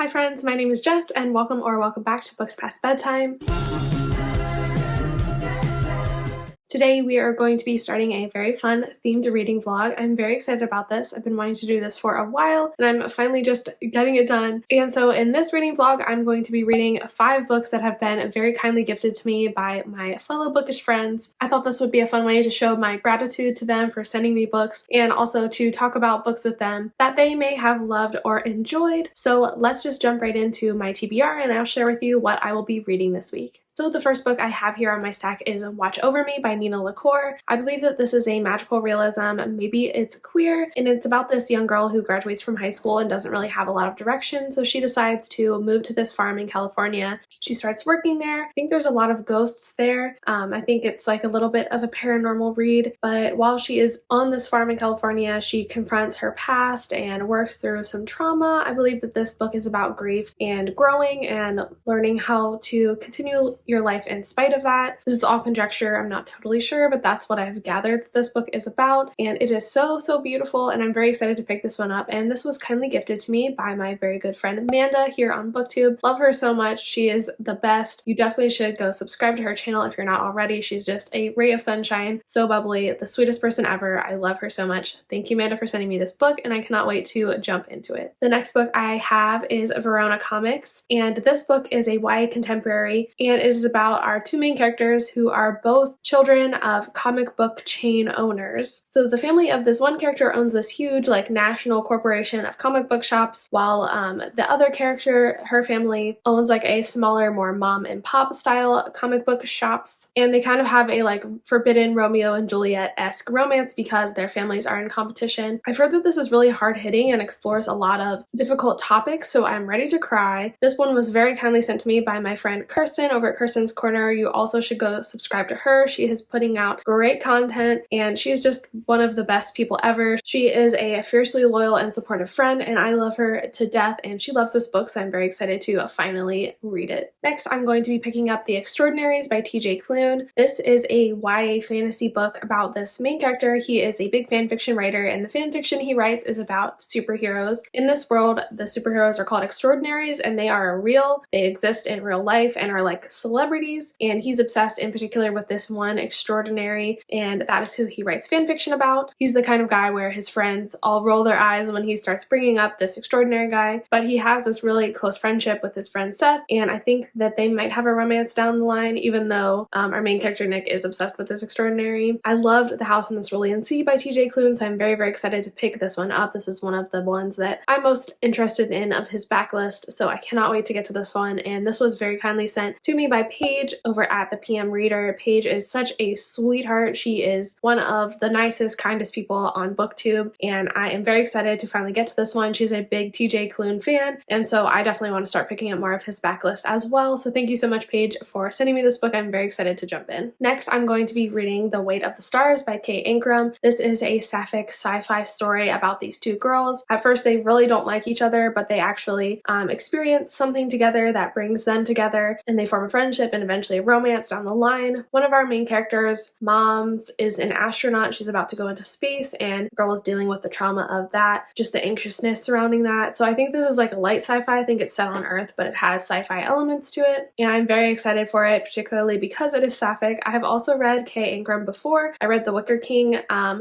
Hi friends, my name is Jess and welcome back to Books Past Bedtime. Today we are going to be starting a very fun themed reading vlog. I'm very excited about this. I've been wanting to do this for a while and I'm finally just getting it done. And so in this reading vlog, I'm going to be reading 5 books that have been very kindly gifted to me by my fellow bookish friends. I thought this would be a fun way to show my gratitude to them for sending me books and also to talk about books with them that they may have loved or enjoyed. So let's just jump right into my TBR and I'll share with you what I will be reading this week. So the first book I have here on my stack is Watch Over Me by Nina LaCour. I believe that this is a magical realism, maybe it's queer, and it's about this young girl who graduates from high school and doesn't really have a lot of direction, so she decides to move to this farm in California. She starts working there. I think there's a lot of ghosts there. I think it's like a little bit of a paranormal read, but while she is on this farm in California, she confronts her past and works through some trauma. I believe that this book is about grief and growing and learning how to continue your life in spite of that. This is all conjecture, I'm not totally sure, but that's what I've gathered this book is about, and it is so beautiful, and I'm very excited to pick this one up. And this was kindly gifted to me by my very good friend Amanda here on BookTube. Love her so much, she is the best. You definitely should go subscribe to her channel if you're not already. She's just a ray of sunshine, so bubbly, the sweetest person ever. I love her so much. Thank you, Amanda, for sending me this book, and I cannot wait to jump into it. The next book I have is Verona Comics, and this book is a YA contemporary, and it is about our 2 main characters who are both children of comic book chain owners. So the family of this one character owns this huge national corporation of comic book shops, while the other character, her family, owns a smaller, more mom and pop style comic book shops, and they kind of have a forbidden Romeo and Juliet-esque romance because their families are in competition. I've heard that this is really hard hitting and explores a lot of difficult topics, so I'm ready to cry. This one was very kindly sent to me by my friend Kirsten over at Kirsten's Corner. You also should go subscribe to her. She is putting out great content and she's just one of the best people ever. She is a fiercely loyal and supportive friend and I love her to death, and she loves this book, so I'm very excited to finally read it. Next, I'm going to be picking up The Extraordinaries by 𝗕cie 𝗀𝗀. This is a YA fantasy book about this main character. He is a big fan fiction writer and the fan fiction he writes is about superheroes. In this world, the superheroes are called Extraordinaries and they are real. They exist in real life and are like celebrities, and he's obsessed in particular with this one extraordinary, and that is who he writes fanfiction about. He's the kind of guy where his friends all roll their eyes when he starts bringing up this extraordinary guy, but he has this really close friendship with his friend Seth, and I think that they might have a romance down the line, even though our main character Nick is obsessed with this extraordinary. I loved The House in the Cerulean Sea by 𝗕cie 𝗀𝗀, so I'm very excited to pick this one up. This is one of the ones that I'm most interested in of his backlist, so I cannot wait to get to this one. And this was very kindly sent to me by Paige over at the PM Reader. Paige is such a sweetheart. She is one of the nicest, kindest people on BookTube, and I am very excited to finally get to this one. She's a big 𝗕cie 𝗀𝗀 fan, and so I definitely want to start picking up more of his backlist as well. So thank you so much, Paige, for sending me this book. I'm very excited to jump in. Next, I'm going to be reading The Weight of the Stars by Kay Ancrum. This is a sapphic sci-fi story about these 2 girls. At first, they really don't like each other, but they actually experience something together that brings them together, and they form a friendship and eventually a romance down the line. One of our main characters' moms is an astronaut. She's about to go into space, and the girl is dealing with the trauma of that, just the anxiousness surrounding that. So I think this is a light sci-fi. I think it's set on Earth, but it has sci-fi elements to it, and I'm very excited for it, particularly because it is sapphic. I have also read Kay Ancrum before. I read The Wicker King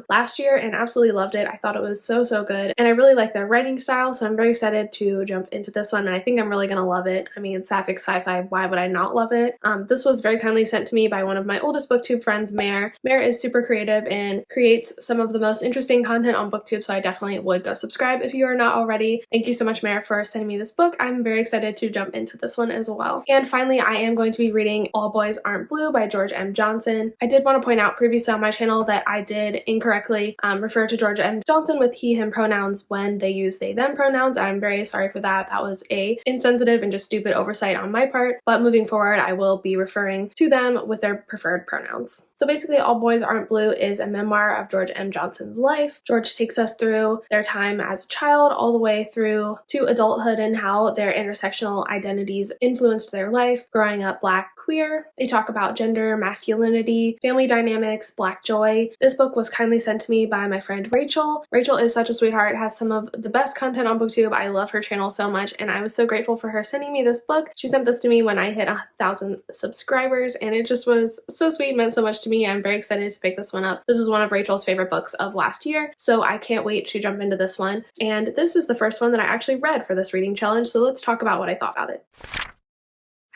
last year and absolutely loved it. I thought it was so good, and I really like their writing style, so I'm very excited to jump into this one, and I think I'm really gonna love it. I mean, sapphic sci-fi, why would I not love it? This was very kindly sent to me by one of my oldest BookTube friends, Mare. Mare is super creative and creates some of the most interesting content on BookTube, so I definitely would go subscribe if you are not already. Thank you so much, Mare, for sending me this book. I'm very excited to jump into this one as well. And finally, I am going to be reading All Boys Aren't Blue by Georgia M. Johnson. I did want to point out previously on my channel that I did incorrectly refer to Georgia M. Johnson with he, him pronouns when they use they, them pronouns. I'm very sorry for that. That was a insensitive and just stupid oversight on my part, but moving forward, I will be referring to them with their preferred pronouns. So basically, All Boys Aren't Blue is a memoir of George M. Johnson's life. George takes us through their time as a child all the way through to adulthood and how their intersectional identities influenced their life, growing up Black, queer. They talk about gender, masculinity, family dynamics, Black joy. This book was kindly sent to me by my friend Rachel. Rachel is such a sweetheart, has some of the best content on BookTube. I love her channel so much, and I was so grateful for her sending me this book. She sent this to me when I hit 1,000 subscribers, and it just was so sweet, meant so much to me. I'm very excited to pick this one up. This was one of Rachel's favorite books of last year, so I can't wait to jump into this one. And this is the first one that I actually read for this reading challenge, so let's talk about what I thought about it.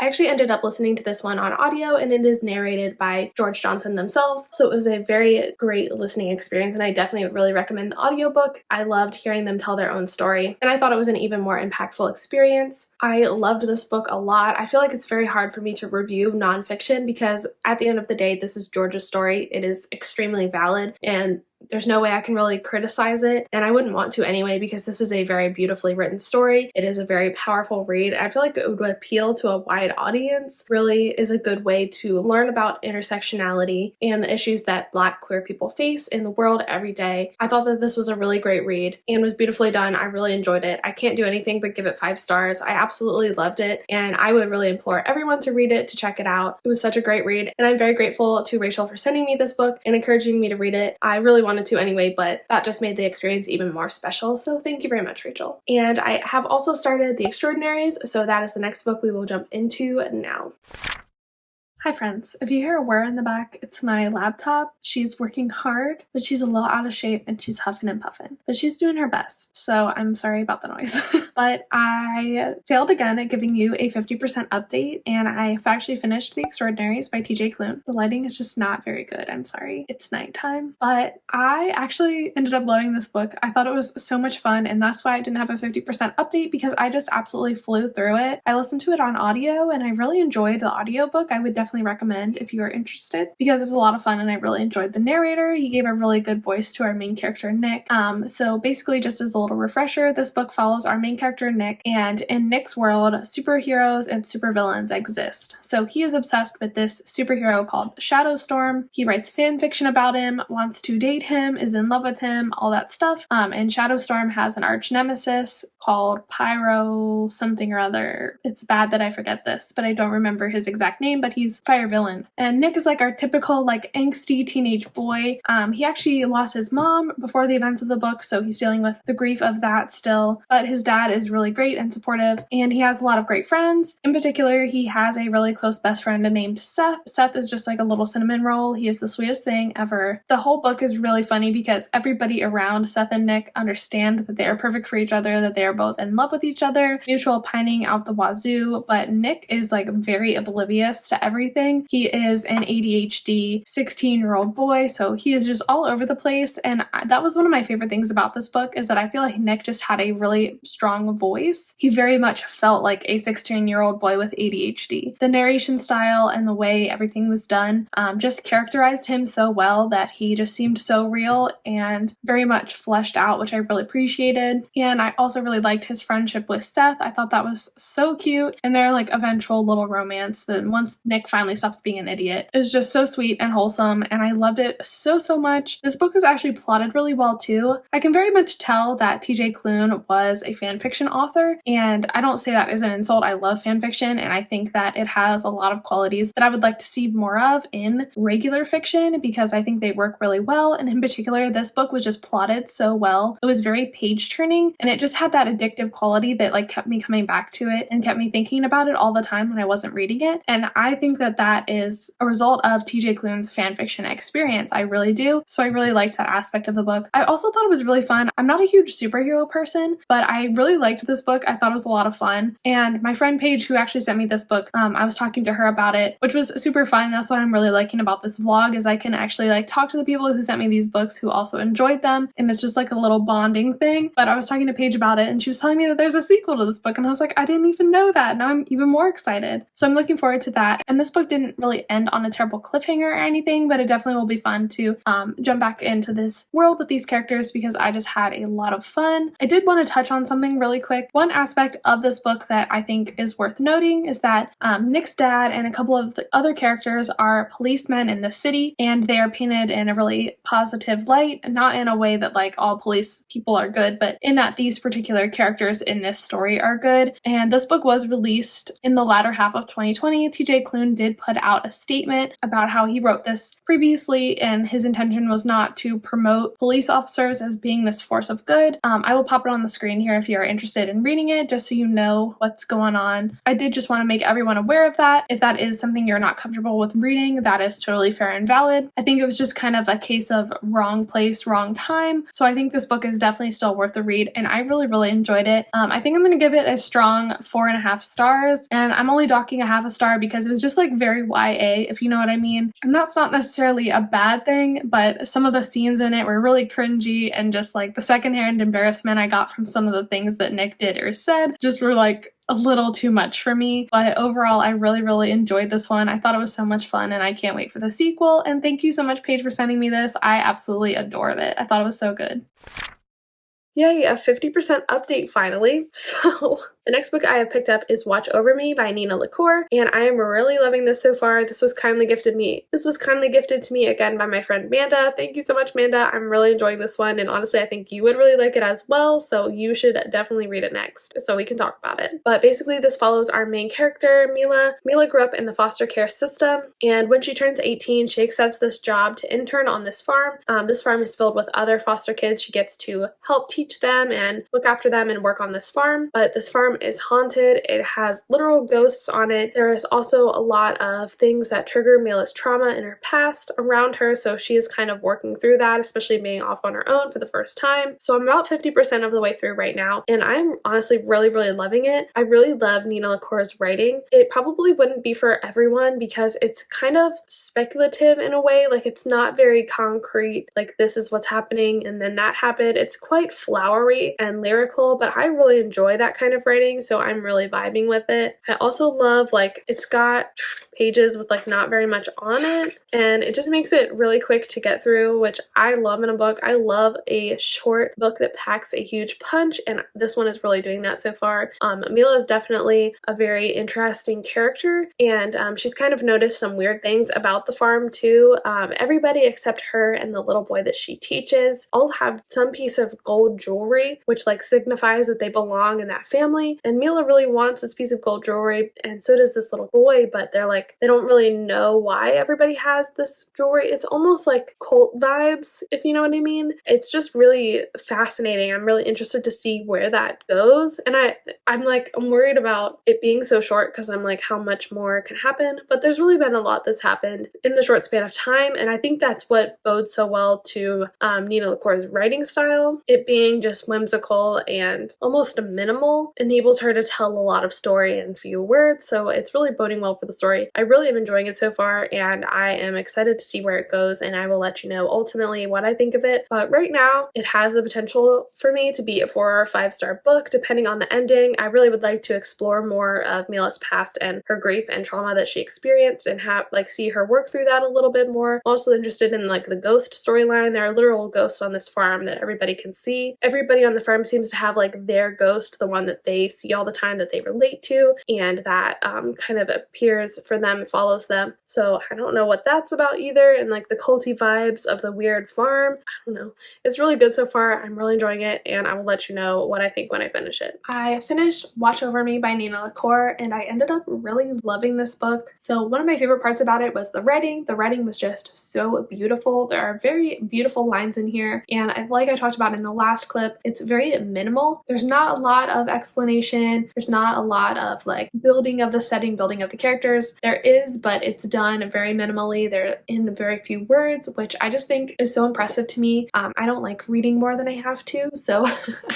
I actually ended up listening to this one on audio, and it is narrated by George Johnson themselves, so it was a very great listening experience, and I definitely really recommend the audiobook. I loved hearing them tell their own story, and I thought it was an even more impactful experience. I loved this book a lot. I feel like it's very hard for me to review nonfiction because at the end of the day, this is George's story. It is extremely valid, and there's no way I can really criticize it, and I wouldn't want to anyway because this is a very beautifully written story. It is a very powerful read. I feel like it would appeal to a wide audience. Really is a good way to learn about intersectionality and the issues that Black queer people face in the world every day. I thought that this was a really great read and was beautifully done. I really enjoyed it. I can't do anything but give it 5 stars. I absolutely loved it, and I would really implore everyone to read it, to check it out. It was such a great read, and I'm very grateful to Rachel for sending me this book and encouraging me to read it. I really wanted to anyway, but that just made the experience even more special, so thank you very much, Rachel. And I have also started The Extraordinaries, so that is the next book we will jump into now. Hi friends, if you hear a whir in the back, it's my laptop. She's working hard, but she's a little out of shape and she's huffing and puffing. But she's doing her best, so I'm sorry about the noise. But I failed again at giving you a 50% update, and I've actually finished The Extraordinaries by T.J. Klune. The lighting is just not very good, I'm sorry. It's nighttime. But I actually ended up loving this book. I thought it was so much fun, and that's why I didn't have a 50% update, because I just absolutely flew through it. I listened to it on audio, and I really enjoyed the audiobook. I would definitely recommend if you are interested because it was a lot of fun, and I really enjoyed the narrator. He gave a really good voice to our main character Nick. So basically, just as a little refresher, this book follows our main character Nick, and in Nick's world, superheroes and supervillains exist. So he is obsessed with this superhero called Shadowstorm. He writes fan fiction about him, wants to date him, is in love with him, all that stuff. And Shadowstorm has an arch nemesis called Pyro something or other. It's bad that I forget this, but I don't remember his exact name, but he's fire villain. And Nick is like our typical like angsty teenage boy. He actually lost his mom before the events of the book, so he's dealing with the grief of that still, but his dad is really great and supportive, and he has a lot of great friends. In particular, he has a really close best friend named Seth. Seth is just like a little cinnamon roll. He is the sweetest thing ever. The whole book is really funny because everybody around Seth and Nick understand that they are perfect for each other, that they are both in love with each other, mutual pining out the wazoo, but Nick is like very oblivious to everything. He is an ADHD 16-year-old boy, so he is just all over the place, and that was one of my favorite things about this book, is that I feel like Nick just had a really strong voice. He very much felt like a 16-year-old boy with ADHD. The narration style and the way everything was done just characterized him so well that he just seemed so real and very much fleshed out, which I really appreciated. And I also really liked his friendship with Seth. I thought that was so cute, and their like eventual little romance, then once Nick finally stops being an idiot, is just so sweet and wholesome, and I loved it so much. This book is actually plotted really well too. I can very much tell that T.J. Klune was a fan fiction author, and I don't say that as an insult. I love fan fiction, and I think that it has a lot of qualities that I would like to see more of in regular fiction because I think they work really well, and in particular this book was just plotted so well. It was very page turning, and it just had that addictive quality that like kept me coming back to it and kept me thinking about it all the time when I wasn't reading it, and I think that that is a result of T.J. Klune's fanfiction experience. I really do. So I really liked that aspect of the book. I also thought it was really fun. I'm not a huge superhero person, but I really liked this book. I thought it was a lot of fun. And my friend Paige, who actually sent me this book, I was talking to her about it, which was super fun. That's what I'm really liking about this vlog, is I can actually like talk to the people who sent me these books who also enjoyed them, and it's just like a little bonding thing. But I was talking to Paige about it, and she was telling me that there's a sequel to this book, and I was like, I didn't even know that. Now I'm even more excited. So I'm looking forward to that. And this book didn't really end on a terrible cliffhanger or anything, but it definitely will be fun to jump back into this world with these characters because I just had a lot of fun. I did want to touch on something really really quick. One aspect of this book that I think is worth noting is that Nick's dad and a couple of the other characters are policemen in the city, and they are painted in a really positive light, not in a way that like all police people are good, but in that these particular characters in this story are good. And this book was released in the latter half of 2020. TJ Klune did put out a statement about how he wrote this previously, and his intention was not to promote police officers as being this force of good. I will pop it on the screen here if you're interested in reading it, just so you know what's going on. I did just want to make everyone aware of that. If that is something you're not comfortable with reading, that is totally fair and valid. I think it was just kind of a case of wrong place, wrong time. So I think this book is definitely still worth the read, and I really enjoyed it. I think I'm going to give it a strong 4.5 stars, and I'm only docking a half a star because it was just like very YA, if you know what I mean. And that's not necessarily a bad thing, but some of the scenes in it were really cringy, and just like the secondhand embarrassment I got from some of the things that Nick did or said just were like a little too much for me. But overall, I really enjoyed this one. I thought it was so much fun, and I can't wait for the sequel. And thank you so much, Paige, for sending me this. I absolutely adored it. I thought it was so good. Yay, a 50% update finally. So the next book I have picked up is Watch Over Me by Nina LaCour, and I am really loving this so far. This was kindly gifted to me again by my friend Manda. Thank you so much, Manda. I'm really enjoying this one, and honestly I think you would really like it as well, so you should definitely read it next so we can talk about it. But basically this follows our main character, Mila. Mila grew up in the foster care system, and when she turns 18 she accepts this job to intern on this farm. This farm is filled with other foster kids. She gets to help teach them and look after them and work on this farm, but this farm is haunted. It has literal ghosts on it. There is also a lot of things that trigger Mila's trauma in her past around her, so she is kind of working through that, especially being off on her own for the first time. So I'm about 50% of the way through right now, and I'm honestly really loving it. I really love Nina LaCour's writing. It probably wouldn't be for everyone because it's kind of speculative in a way. Like, it's not very concrete, like this is what's happening and then that happened. It's quite flowery and lyrical, but I really enjoy that kind of writing, so I'm really vibing with it. I also love, like, it's got pages with like not very much on it, and it just makes it really quick to get through, which I love in a book. I love a short book that packs a huge punch, and this one is really doing that so far. Mila is definitely a very interesting character, and she's kind of noticed some weird things about the farm too. Everybody except her and the little boy that she teaches all have some piece of gold jewelry, which like signifies that they belong in that family, and Mila really wants this piece of gold jewelry, and so does this little boy, but they're like, they don't really know why everybody has this jewelry. It's almost like cult vibes, if you know what I mean. It's just really fascinating. I'm really interested to see where that goes, and I'm worried about it being so short because I'm like, how much more can happen? But there's really been a lot that's happened in the short span of time, and I think that's what bodes so well to Nina LaCour's writing style. It being just whimsical and almost minimal enables her to tell a lot of story in few words, so it's really boding well for the story. I really am enjoying it so far, and I am excited to see where it goes, and I will let you know ultimately what I think of it. But right now it has the potential for me to be a 4 or 5-star book depending on the ending. I really would like to explore more of Mila's past and her grief and trauma that she experienced, and have see her work through that a little bit more. I'm also interested in like the ghost storyline. There are literal ghosts on this farm that everybody can see. Everybody on the farm seems to have like their ghost, the one that they see all the time that they relate to, and that kind of appears for them, follows them. So I don't know what that's about either, and like the culty vibes of the weird farm. I don't know. It's really good so far. I'm really enjoying it, and I will let you know what I think when I finish it. I finished Watch Over Me by Nina LaCour, and I ended up really loving this book. So one of my favorite parts about it was the writing. The writing was just so beautiful. There are very beautiful lines in here, and like I talked about in the last clip, it's very minimal. There's not a lot of explanation. There's not a lot of like building of the setting, building of the characters. There is, but it's done very minimally. They're in very few words, which I just think is so impressive to me. I don't like reading more than I have to, so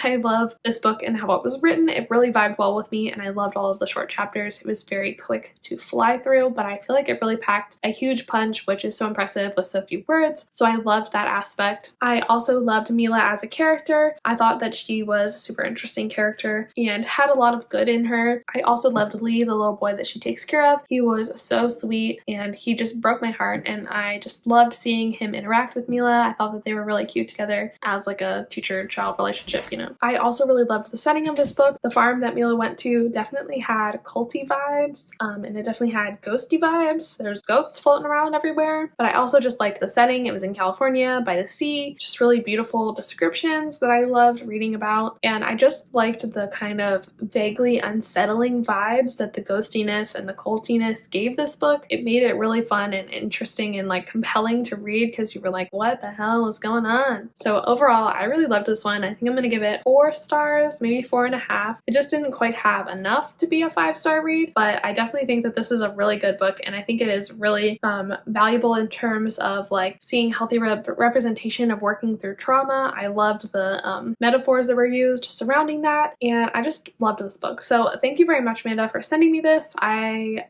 I love this book and how it was written. It really vibed well with me, and I loved all of the short chapters. It was very quick to fly through, but I feel like it really packed a huge punch, which is so impressive with so few words, so I loved that aspect. I also loved Mila as a character. I thought that she was a super interesting character and had a lot of good in her. I also loved Lee, the little boy that she takes care of. He was was so sweet and he just broke my heart, and I just loved seeing him interact with Mila. I thought that they were really cute together as like a teacher-child relationship, you know. I also really loved the setting of this book. The farm that Mila went to definitely had culty vibes, and it definitely had ghosty vibes. There's ghosts floating around everywhere, but I also just liked the setting. It was in California by the sea, just really beautiful descriptions that I loved reading about, and I just liked the kind of vaguely unsettling vibes that the ghostiness and the cultiness gave this book. It made it really fun and interesting and like compelling to read because you were like, what the hell is going on? So overall, I really loved this one. I think I'm gonna give it 4 stars, maybe 4.5. It just didn't quite have enough to be a 5-star read, but I definitely think that this is a really good book, and I think it is really valuable in terms of like seeing healthy representation of working through trauma. I loved the metaphors that were used surrounding that, and I just loved this book. So thank you very much, Amanda, for sending me this.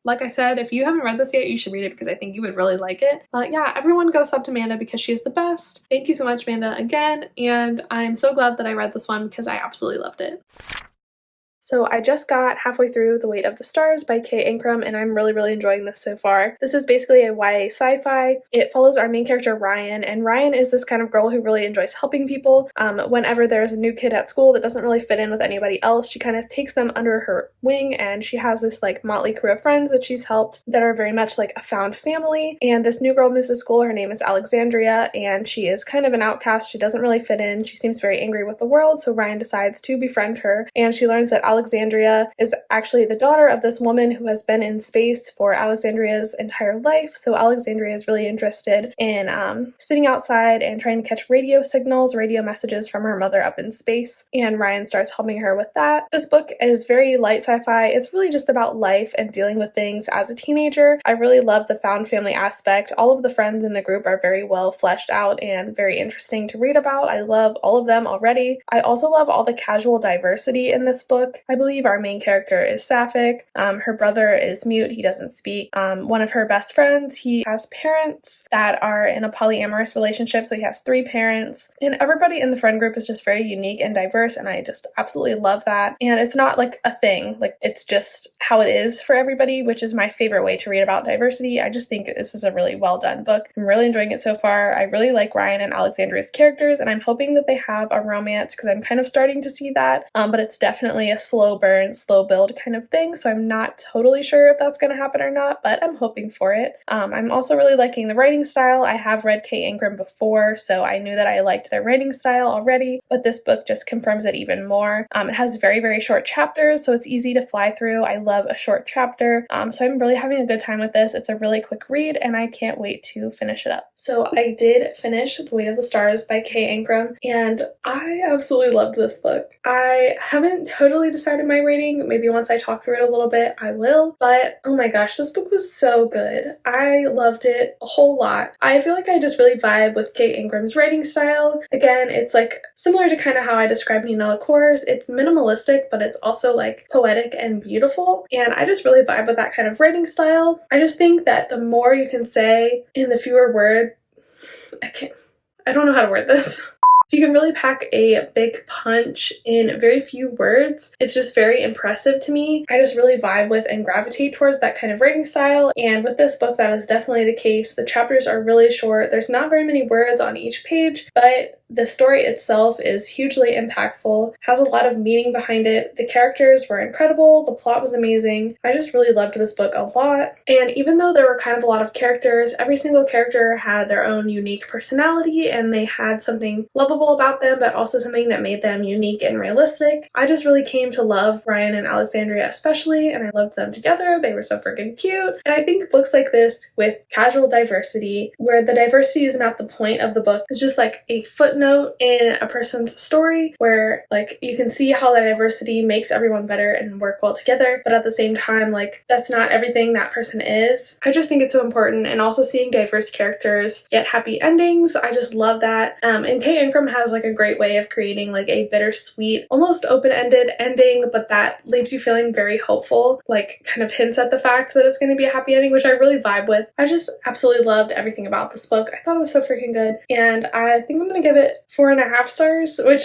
Like I said, if you haven't read this yet, you should read it because I think you would really like it. But yeah, everyone go sub to Amanda because she is the best. Thank you so much, Amanda, again, and I'm so glad that I read this one because I absolutely loved it. So I just got halfway through The Weight of the Stars by K. Ancrum, and I'm really enjoying this so far. This is basically a YA sci-fi. It follows our main character Ryan, and Ryan is this kind of girl who really enjoys helping people. Whenever there's a new kid at school that doesn't really fit in with anybody else, she kind of takes them under her wing, and she has this like motley crew of friends that she's helped that are very much like a found family. And this new girl moves to school. Her name is Alexandria, and she is kind of an outcast. She doesn't really fit in. She seems very angry with the world, so Ryan decides to befriend her, and she learns that Alexandria is actually the daughter of this woman who has been in space for Alexandria's entire life. So Alexandria is really interested in sitting outside and trying to catch radio signals, radio messages from her mother up in space, and Ryan starts helping her with that. This book is very light sci-fi. It's really just about life and dealing with things as a teenager. I really love the found family aspect. All of the friends in the group are very well fleshed out and very interesting to read about. I love all of them already. I also love all the casual diversity in this book. I believe our main character is sapphic. Her brother is mute. He doesn't speak. One of her best friends, he has parents that are in a polyamorous relationship, so he has 3 parents. And everybody in the friend group is just very unique and diverse, and I just absolutely love that. And it's not like a thing, like it's just how it is for everybody, which is my favorite way to read about diversity. I just think this is a really well done book. I'm really enjoying it so far. I really like Ryan and Alexandria's characters, and I'm hoping that they have a romance because I'm kind of starting to see that, but it's definitely a slow burn, slow build kind of thing, so I'm not totally sure if that's going to happen or not, but I'm hoping for it. I'm also really liking the writing style. I have read K. Ancrum before, so I knew that I liked their writing style already, but this book just confirms it even more. It has very short chapters, so it's easy to fly through. I love a short chapter, so I'm really having a good time with this. It's a really quick read, and I can't wait to finish it up. So I did finish The Weight of the Stars by K. Ancrum, and I absolutely loved this book. I haven't totally decided my rating. Maybe once I talk through it a little bit, I will, but oh my gosh, this book was so good. I loved it a whole lot. I feel like I just really vibe with K. Ancrum's writing style. Again, it's like similar to kind of how I described Nina LaCour's. It's minimalistic, but it's also like poetic and beautiful, and I just really vibe with that kind of writing style. I just think that the more you can say in the fewer words, I don't know how to word this. You can really pack a big punch in very few words. It's just very impressive to me. I just really vibe with and gravitate towards that kind of writing style, and with this book that is definitely the case. The chapters are really short. There's not very many words on each page, but the story itself is hugely impactful, has a lot of meaning behind it. The characters were incredible, the plot was amazing. I just really loved this book a lot, and even though there were kind of a lot of characters, every single character had their own unique personality, and they had something lovable about them, but also something that made them unique and realistic. I just really came to love Ryan and Alexandria especially, and I loved them together. They were so freaking cute, and I think books like this with casual diversity, where the diversity is not the point of the book, it's just like a footnote in a person's story where like you can see how that diversity makes everyone better and work well together, but at the same time like that's not everything that person is. I just think it's so important, and also seeing diverse characters get happy endings. I just love that. And K. Ancrum has like a great way of creating like a bittersweet, almost open-ended ending, but that leaves you feeling very hopeful, like kind of hints at the fact that it's going to be a happy ending, which I really vibe with. I just absolutely loved everything about this book. I thought it was so freaking good, and I think I'm going to give it 4.5 stars, which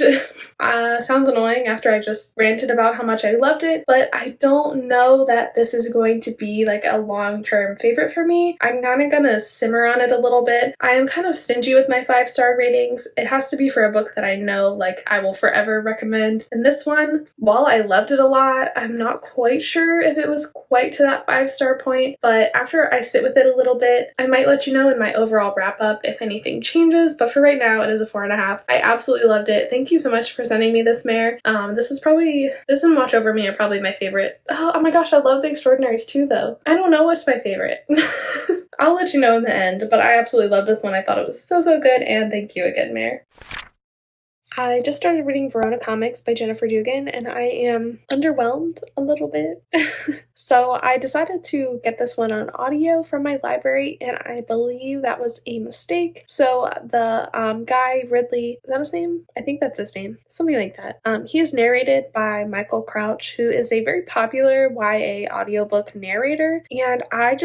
sounds annoying after I just ranted about how much I loved it, but I don't know that this is going to be like a long-term favorite for me. I'm kind of gonna simmer on it a little bit. I am kind of stingy with my 5-star ratings. It has to be for a book that I know like I will forever recommend. And this one, while I loved it a lot, I'm not quite sure if it was quite to that 5-star point, but after I sit with it a little bit, I might let you know in my overall wrap up if anything changes, but for right now it is a 4.5. I absolutely loved it. Thank you so much for sending me this, Mare. This and Watch Over Me are probably my favorite. Oh my gosh, I love the Extraordinaries too though. I don't know what's my favorite. I'll let you know in the end, but I absolutely loved this one. I thought it was so good, and thank you again, Mare. I just started reading Verona Comics by Jennifer Dugan, and I am underwhelmed a little bit. So I decided to get this one on audio from my library, and I believe that was a mistake. So the guy, Ridley, is that his name? I think that's his name. Something like that. He is narrated by Michael Crouch, who is a very popular YA audiobook narrator, and I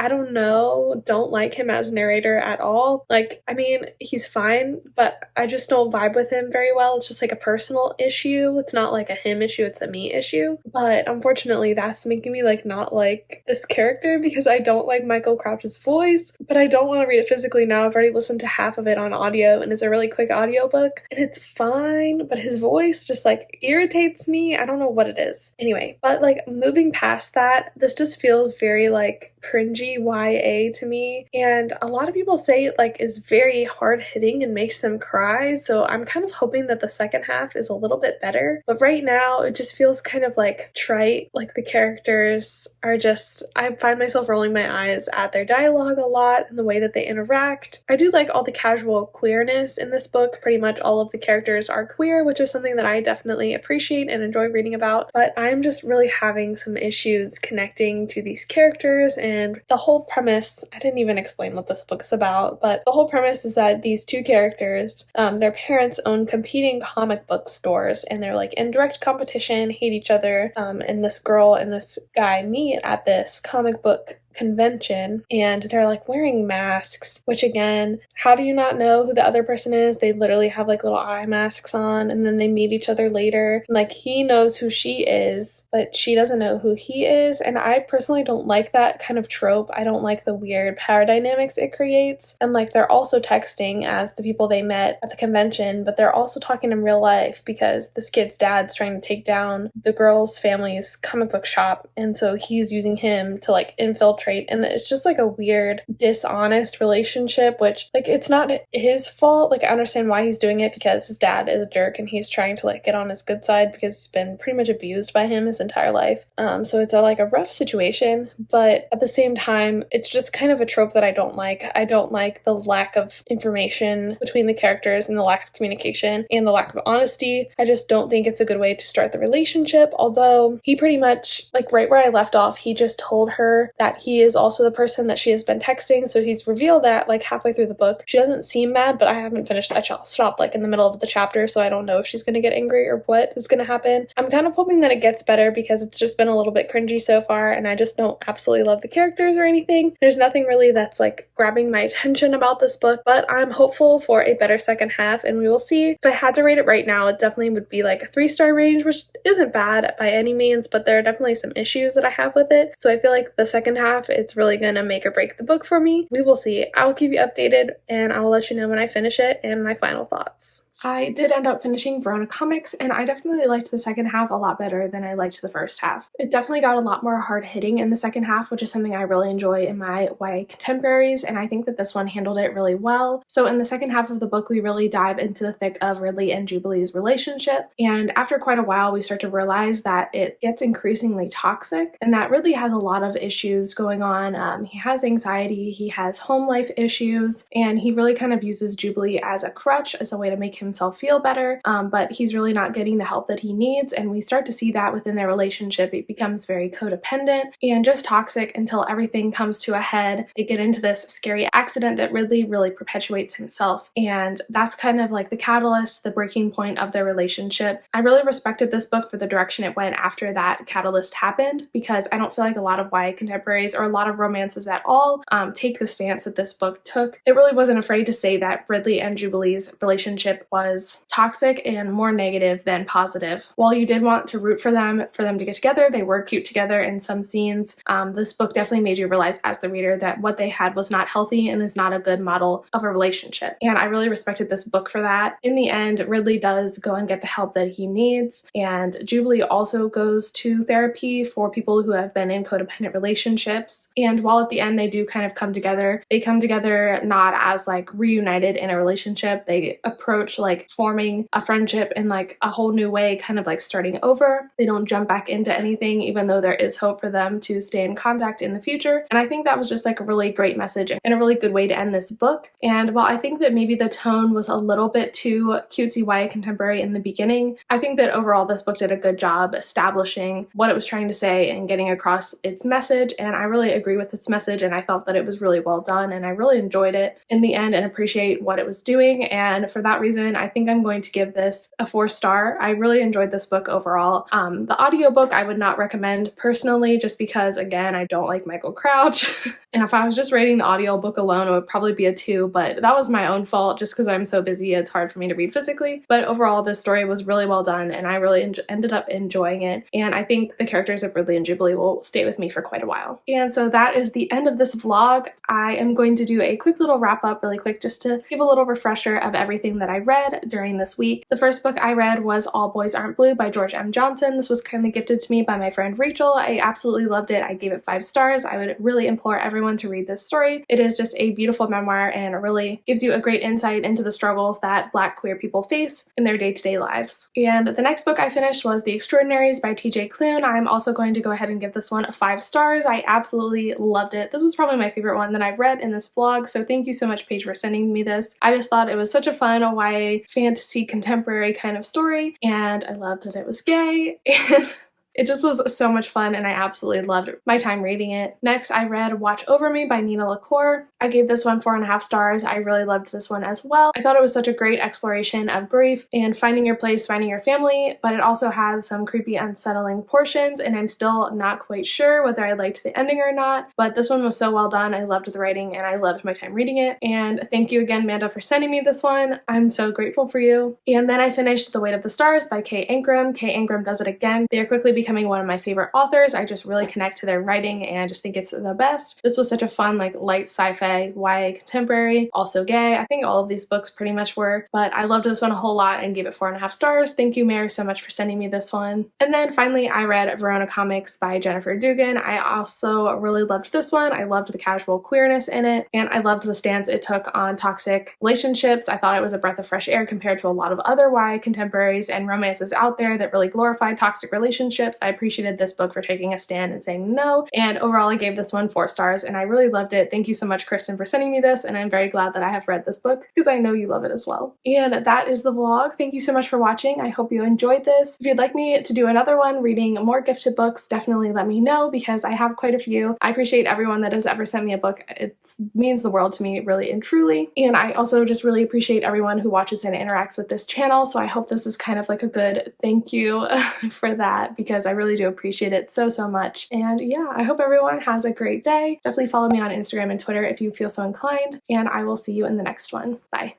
don't know, don't like him as narrator at all. Like, I mean, he's fine, but I just don't vibe with him very well. It's just like a personal issue. It's not like a him issue, it's a me issue. But unfortunately, that's making me like not like this character because I don't like Michael Crouch's voice, but I don't want to read it physically now. I've already listened to half of it on audio, and it's a really quick audiobook, and it's fine, but his voice just like irritates me. I don't know what it is. Anyway, but like moving past that, this just feels very like cringy YA to me, and a lot of people say it like is very hard-hitting and makes them cry, so I'm kind of hoping that the second half is a little bit better, but right now it just feels kind of like trite. Like the characters are just, I find myself rolling my eyes at their dialogue a lot and the way that they interact. I do like all the casual queerness in this book. Pretty much all of the characters are queer, which is something that I definitely appreciate and enjoy reading about, but I'm just really having some issues connecting to these characters. And the whole premise, I didn't even explain what this book is about, but the whole premise is that these two characters, their parents own competing comic book stores, and they're like in direct competition, hate each other, and this girl and this guy meet at this comic book convention, and they're like wearing masks, which again, how do you not know who the other person is? They literally have like little eye masks on, and then they meet each other later. Like, he knows who she is, but she doesn't know who he is, and I personally don't like that kind of trope. I don't like the weird power dynamics it creates. And like, they're also texting as the people they met at the convention, but they're also talking in real life because this kid's dad's trying to take down the girl's family's comic book shop, and so he's using him to like infiltrate, and it's just like a weird, dishonest relationship, which like, it's not his fault. Like, I understand why he's doing it because his dad is a jerk and he's trying to like get on his good side because he's been pretty much abused by him his entire life. So it's like a rough situation, but at the same time, it's just kind of a trope that I don't like. I don't like the lack of information between the characters and the lack of communication and the lack of honesty. I just don't think it's a good way to start the relationship, although he pretty much, like right where I left off, he just told her that he is also the person that she has been texting, so he's revealed that like halfway through the book. She doesn't seem mad, but I haven't finished. I stopped like in the middle of the chapter, so I don't know if she's gonna get angry or what is gonna happen. I'm kind of hoping that it gets better because it's just been a little bit cringy so far, and I just don't absolutely love the characters or anything. There's nothing really that's like grabbing my attention about this book, but I'm hopeful for a better second half, and we will see. If I had to rate it right now, it definitely would be like a 3-star range, which isn't bad by any means, but there are definitely some issues that I have with it. So I feel like the second half, it's really gonna make or break the book for me. We will see. I'll keep you updated, and I will let you know when I finish it and my final thoughts. I did end up finishing Verona Comics, and I definitely liked the second half a lot better than I liked the first half. It definitely got a lot more hard-hitting in the second half, which is something I really enjoy in my YA contemporaries, and I think that this one handled it really well. So in the second half of the book, we really dive into the thick of Ridley and Jubilee's relationship, and after quite a while, we start to realize that it gets increasingly toxic, and that Ridley has a lot of issues going on. He has anxiety, he has home life issues, and he really kind of uses Jubilee as a crutch, as a way to make him himself feel better, but he's really not getting the help that he needs, and we start to see that within their relationship. It becomes very codependent and just toxic until everything comes to a head. They get into this scary accident that Ridley really perpetuates himself, and that's kind of like the catalyst, the breaking point of their relationship. I really respected this book for the direction it went after that catalyst happened, because I don't feel like a lot of YA contemporaries or a lot of romances at all take the stance that this book took. It really wasn't afraid to say that Ridley and Jubilee's relationship was toxic and more negative than positive. While you did want to root for them to get together, they were cute together in some scenes. This book definitely made you realize as the reader that what they had was not healthy and is not a good model of a relationship. And I really respected this book for that. In the end, Ridley does go and get the help that he needs, and Jubilee also goes to therapy for people who have been in codependent relationships. And while at the end they do kind of come together, they come together not as like reunited in a relationship. They approach like forming a friendship in like a whole new way, kind of like starting over. They don't jump back into anything, even though there is hope for them to stay in contact in the future. And I think that was just like a really great message and a really good way to end this book. And while I think that maybe the tone was a little bit too cutesy YA contemporary in the beginning, I think that overall this book did a good job establishing what it was trying to say and getting across its message, and I really agree with its message, and I thought that it was really well done, and I really enjoyed it in the end and appreciate what it was doing. And for that reason, I think I'm going to give this a 4-star. I really enjoyed this book overall. The audiobook I would not recommend personally, just because again I don't like Michael Crouch and if I was just rating the audiobook alone it would probably be a 2, but that was my own fault just because I'm so busy it's hard for me to read physically. But overall this story was really well done and I really ended up enjoying it, and I think the characters of Ridley and Jubilee will stay with me for quite a while. And so that is the end of this vlog. I am going to do a quick little wrap up really quick just to give a little refresher of everything that I read during this week. The first book I read was All Boys Aren't Blue by George M. Johnson. This was kindly gifted to me by my friend Rachel. I absolutely loved it. I gave it 5 stars. I would really implore everyone to read this story. It is just a beautiful memoir and it really gives you a great insight into the struggles that Black queer people face in their day-to-day lives. And the next book I finished was The Extraordinaries by T.J. Klune. I'm also going to go ahead and give this one 5 stars. I absolutely loved it. This was probably my favorite one that I've read in this vlog, so thank you so much, Paige, for sending me this. I just thought it was such a fun YA fantasy contemporary kind of story, and I loved that it was gay, and it just was so much fun and I absolutely loved my time reading it. Next, I read Watch Over Me by Nina LaCour. I gave this one 4.5 stars. I really loved this one as well. I thought it was such a great exploration of grief and finding your place, finding your family, but it also had some creepy, unsettling portions, and I'm still not quite sure whether I liked the ending or not, but this one was so well done. I loved the writing and I loved my time reading it. And thank you again, Amanda, for sending me this one. I'm so grateful for you. And then I finished The Weight of the Stars by Kay Ancrum. Kay Ancrum does it again. They are quickly becoming one of my favorite authors. I just really connect to their writing and I just think it's the best. This was such a fun, like light sci-fi, YA contemporary, also gay. I think all of these books pretty much were, but I loved this one a whole lot and gave it 4.5 stars. Thank you, Mary, so much for sending me this one. And then finally, I read Verona Comics by Jennifer Dugan. I also really loved this one. I loved the casual queerness in it, and I loved the stance it took on toxic relationships. I thought it was a breath of fresh air compared to a lot of other YA contemporaries and romances out there that really glorified toxic relationships. I appreciated this book for taking a stand and saying no, and overall I gave this one 4 stars and I really loved it. Thank you so much, Kristen, for sending me this, and I'm very glad that I have read this book because I know you love it as well. And that is the vlog. Thank you so much for watching. I hope you enjoyed this. If you'd like me to do another one reading more gifted books, definitely let me know because I have quite a few. I appreciate everyone that has ever sent me a book. It means the world to me, really and truly. And I also just really appreciate everyone who watches and interacts with this channel, so I hope this is kind of like a good thank you for that because I really do appreciate it so much. And yeah, I hope everyone has a great day. Definitely follow me on Instagram and Twitter if you feel so inclined, and I will see you in the next one. Bye.